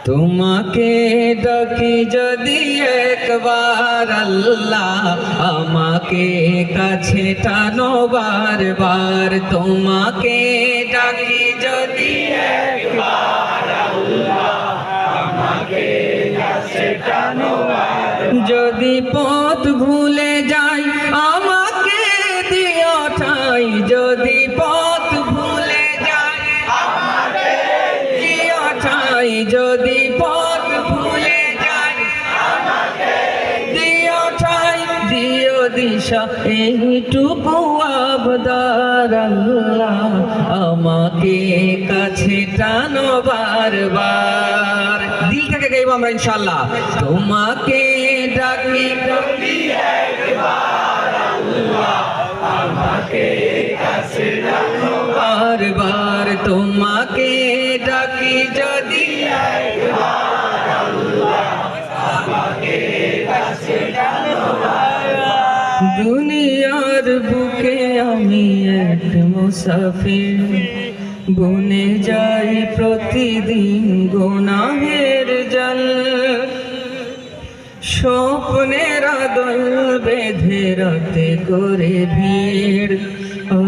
তোমাকে ডাকি যদি একবার আল্লাহ, আমাকে কাছে টানো বারবার। তোমাকে ডাকি যদি একবার আল্লাহ, আমাকে কাছে টানো বারবার। যদি পথ ভুলে যাই আমাকে দিও ঠাই, যদি পথ ভুলে যাই আমাকে দিও ঠাই, যদি পথ ভুলে যাই আমাকে দিও ঠাই, দিও দিশা এইটুকু আবদার আল্লাহ, আমাকে কাছে টানো বারবার। দিল থেকে গাইবো আমরা ইনশাআল্লাহ। তোমাকে ডাকি যদি একবার আল্লাহ, আমাকে কাছে টানো বারবার। তোমাকে ডাকি যদি একবার আল্লাহ, আমাকে কাছে টানো বারবার। দুনিয়ার বুকে আমি এক মুসাফির, বনে যাই প্রতিদিন গুনাহের জল। স্বপ্নের আদল বেঁধে রাতে করে ভিড়,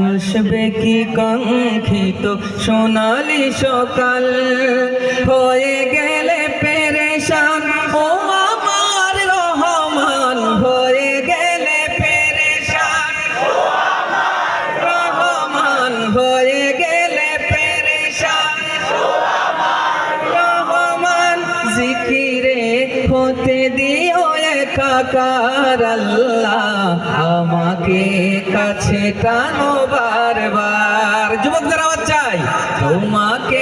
আসবে কি কাঙ্ক্ষিত সোনালি সকাল। হয়ে গেলে পেরেশান ও আমার রহমান, হয়ে গেলে পেরেশান ও আমার রহমান, হয়ে গেলে পেরেশান ও আমার রহমান। জিকিরে হতে দিও একাকার আল্লাহ, আমাকে কাছে টানো বারবার। যুবকদের আওয়াজ চাই। তোমাকে